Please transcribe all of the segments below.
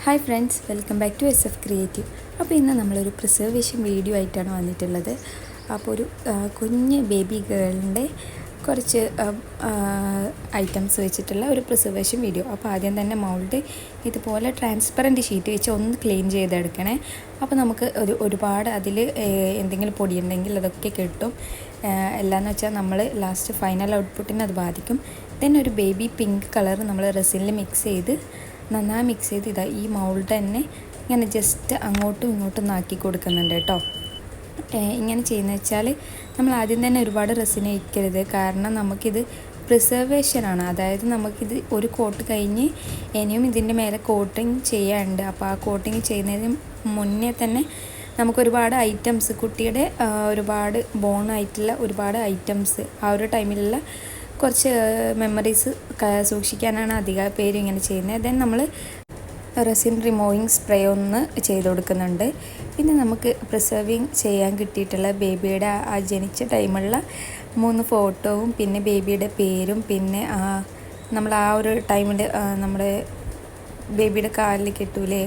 Hi friends, welcome back to SF creative. അപ്പോൾ ഇന്ന് നമ്മളൊരു പ്രിസർവേഷൻ വീഡിയോ ആയിട്ടാണ് വന്നിട്ടുള്ളത്. അപ്പോൾ ഒരു കുഞ്ഞ് ബേബി ഗേളിൻ്റെ കുറച്ച് ഐറ്റംസ് വെച്ചിട്ടുള്ള ഒരു പ്രിസർവേഷൻ വീഡിയോ. അപ്പോൾ ആദ്യം തന്നെ മൗൾഡ് ഇതുപോലെ ട്രാൻസ്പെറൻറ്റ് ഷീറ്റ് വെച്ച് ഒന്ന് ക്ലീൻ ചെയ്തെടുക്കണേ. അപ്പോൾ നമുക്ക് ഒരുപാട് അതിൽ എന്തെങ്കിലും പൊടിയുണ്ടെങ്കിൽ അതൊക്കെ കിട്ടും. എല്ലാമെന്ന് വെച്ചാൽ നമ്മൾ ലാസ്റ്റ് ഫൈനൽ ഔട്ട്പുട്ടിനെ അത് ബാധിക്കും. ദെൻ ഒരു ബേബി പിങ്ക് കളർ നമ്മൾ റെസിനിൽ മിക്സ് ചെയ്ത് നന്നായി മിക്സ് ചെയ്ത് ഇതാ ഈ മൗൾഡ് തന്നെ ഇങ്ങനെ ജസ്റ്റ് അങ്ങോട്ടും ഇങ്ങോട്ടും ആക്കി കൊടുക്കുന്നുണ്ട് കേട്ടോ. ഇങ്ങനെ ചെയ്യുന്നത് വെച്ചാൽ നമ്മൾ ആദ്യം തന്നെ ഒരുപാട് റെസിൻ ഒഴിക്കരുത്, കാരണം നമുക്കിത് പ്രിസർവേഷനാണ്. അതായത് നമുക്കിത് ഒരു കോട്ട് കഴിഞ്ഞ് ഇനിയും ഇതിൻ്റെ മേലെ കോട്ടിങ് ചെയ്യാനുണ്ട്. അപ്പോൾ ആ കോട്ടിങ് ചെയ്യുന്നതിന് മുന്നേ തന്നെ നമുക്കൊരുപാട് ഐറ്റംസ്, കുട്ടിയുടെ ഒരുപാട് ബോണായിട്ടുള്ള ഒരുപാട് ഐറ്റംസ് ആ ഒരു ടൈമിലുള്ള കുറച്ച് മെമ്മറീസ് സൂക്ഷിക്കാനാണ് അധികം പേര് ഇങ്ങനെ ചെയ്യുന്നത്. ദെൻ നമ്മൾ റെസിൻ റിമൂവിങ് സ്പ്രേ ഒന്ന് ചെയ്ത് കൊടുക്കുന്നുണ്ട്. പിന്നെ നമുക്ക് പ്രിസർവിങ് ചെയ്യാൻ കിട്ടിയിട്ടുള്ള ബേബിയുടെ ആ ജനിച്ച ടൈമുള്ള 3 ഫോട്ടോവും പിന്നെ ബേബിയുടെ പേരും പിന്നെ നമ്മൾ ആ ഒരു ടൈമിൽ നമ്മുടെ ബേബിയുടെ കാലിൽ കിട്ടൂലേ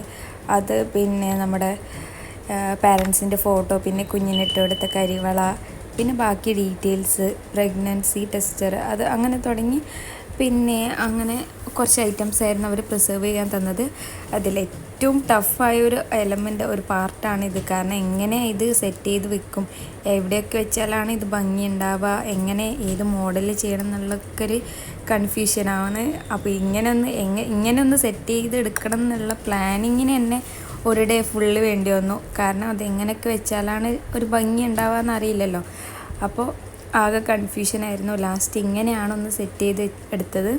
അത്, പിന്നെ നമ്മുടെ പാരൻസിൻ്റെ ഫോട്ടോ, പിന്നെ കുഞ്ഞിനിട്ട് കൊടുത്ത കരിവള, പിന്നെ ബാക്കി ഡീറ്റെയിൽസ്, പ്രഗ്നൻസി ടെസ്റ്റർ, അത് അങ്ങനെ തുടങ്ങി പിന്നെ അങ്ങനെ കുറച്ച് ഐറ്റംസ് ആയിരുന്നു അവർ പ്രിസർവ് ചെയ്യാൻ തന്നത്. അതിലേറ്റവും ടഫായൊരു എലമെൻ്റ് ഒരു പാർട്ടാണിത്. കാരണം എങ്ങനെ ഇത് സെറ്റ് ചെയ്ത് വെക്കും, എവിടെയൊക്കെ വെച്ചാലാണ് ഇത് ഭംഗി ഉണ്ടാവുക, എങ്ങനെ ഏത് മോഡൽ ചെയ്യണം എന്നുള്ളതൊക്കെ ഒരു കൺഫ്യൂഷനാണ്. അപ്പോൾ ഇങ്ങനെ ഒന്ന് സെറ്റ് ചെയ്ത് എടുക്കണം എന്നുള്ള പ്ലാനിങ്ങിന് തന്നെ ഒരു ഡേ ഫുള്ള് വേണ്ടി വന്നു. കാരണം അതെങ്ങനെയൊക്കെ വെച്ചാലാണ് ഒരു ഭംഗി ഉണ്ടാവുക അറിയില്ലല്ലോ. അപ്പോൾ ആകെ കൺഫ്യൂഷനായിരുന്നു. ലാസ്റ്റ് ഇങ്ങനെയാണൊന്ന് സെറ്റ് ചെയ്ത് എടുത്തത്.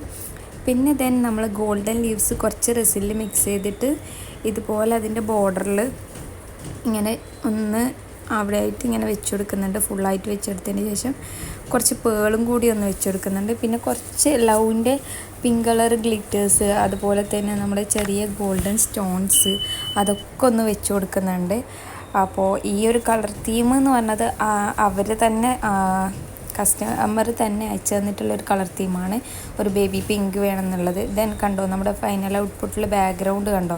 പിന്നെ ദെൻ നമ്മൾ ഗോൾഡൻ ലീവ്സ് കുറച്ച് റെസിനിൽ മിക്സ് ചെയ്തിട്ട് ഇതുപോലെ അതിൻ്റെ ബോർഡറിൽ ഇങ്ങനെ ഒന്ന് അവിടെ ആയിട്ട് ഇങ്ങനെ വെച്ച് കൊടുക്കുന്നുണ്ട്. ഫുള്ളായിട്ട് വെച്ചെടുത്തതിന് ശേഷം കുറച്ച് പേളും കൂടി ഒന്ന് വെച്ച് കൊടുക്കുന്നുണ്ട്. പിന്നെ കുറച്ച് ലവിൻ്റെ പിങ്ക് കളർ ഗ്ലിറ്റേഴ്സ്, അതുപോലെ തന്നെ നമ്മുടെ ചെറിയ ഗോൾഡൻ സ്റ്റോൺസ്, അതൊക്കെ ഒന്ന് വെച്ച് കൊടുക്കുന്നുണ്ട്. അപ്പോൾ ഈ ഒരു കളർ തീം എന്ന് പറഞ്ഞത് അവർ തന്നെ കസ്റ്റമർ തന്നെ അയച്ചു തന്നിട്ടുള്ളൊരു കളർ തീമാണ്. ഒരു ബേബി പിങ്ക് വേണമെന്നുള്ളത്. ദെൻ കണ്ടോ നമ്മുടെ ഫൈനൽ ഔട്ട്പുട്ടിൽ ബാക്ക്ഗ്രൗണ്ട് കണ്ടോ,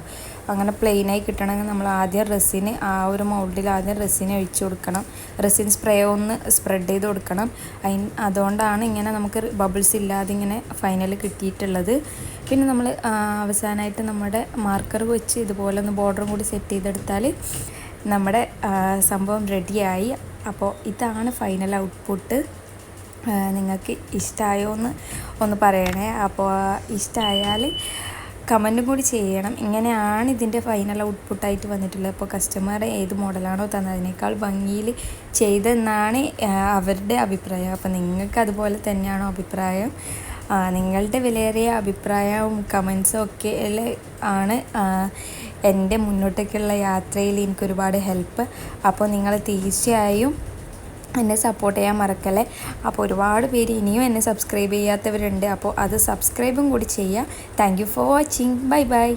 അങ്ങനെ പ്ലെയിനായി കിട്ടണമെങ്കിൽ നമ്മൾ ആദ്യം റെസിന് ആ ഒരു മൗൾഡിൽ ആദ്യം റെസിന് ഒഴിച്ചു കൊടുക്കണം. റെസിൻ സ്പ്രേ ഒന്ന് സ്പ്രെഡ് ചെയ്ത് കൊടുക്കണം. അതുകൊണ്ടാണ് ഇങ്ങനെ നമുക്ക് ബബിൾസ് ഇല്ലാതെ ഇങ്ങനെ ഫൈനൽ കിട്ടിയിട്ടുള്ളത്. പിന്നെ നമ്മൾ അവസാനമായിട്ട് നമ്മുടെ മാർക്കർ വെച്ച് ഇതുപോലെ ഒന്ന് ബോർഡറും കൂടി സെറ്റ് ചെയ്തെടുത്താൽ നമ്മുടെ സംഭവം റെഡിയായി. അപ്പോൾ ഇതാണ് ഫൈനൽ ഔട്ട്പുട്ട്. നിങ്ങൾക്ക് ഇഷ്ടമായോ എന്ന് ഒന്ന് പറയണേ. അപ്പോൾ ഇഷ്ടമായാൽ കമൻറ്റും കൂടി ചെയ്യണം. ഇങ്ങനെയാണ് ഇതിൻ്റെ ഫൈനൽ ഔട്ട്പുട്ടായിട്ട് വന്നിട്ടുള്ളത്. അപ്പോൾ കസ്റ്റമർ ഏത് മോഡലാണോ തന്നതിനേക്കാൾ ഭംഗിയിൽ ചെയ്തെന്നാണ് അവരുടെ അഭിപ്രായം. അപ്പോൾ നിങ്ങൾക്ക് അതുപോലെ തന്നെയാണോ അഭിപ്രായം? നിങ്ങളുടെ വിലയേറിയ അഭിപ്രായവും കമൻസും ഒക്കെ ആണ് എൻ്റെ മുന്നോട്ടേക്കുള്ള യാത്രയിൽ എനിക്കൊരുപാട് ഹെൽപ്പ്. അപ്പോൾ നിങ്ങൾ തീർച്ചയായും എന്നെ സപ്പോർട്ട് ചെയ്യാൻ മറക്കല്ലേ. അപ്പോൾ ഒരുപാട് പേര് ഇനിയും എന്നെ സബ്സ്ക്രൈബ് ചെയ്യാത്തവരുണ്ട്. അപ്പോൾ അത് സബ്സ്ക്രൈബും കൂടി ചെയ്യുക. Thank you for watching. Bye bye.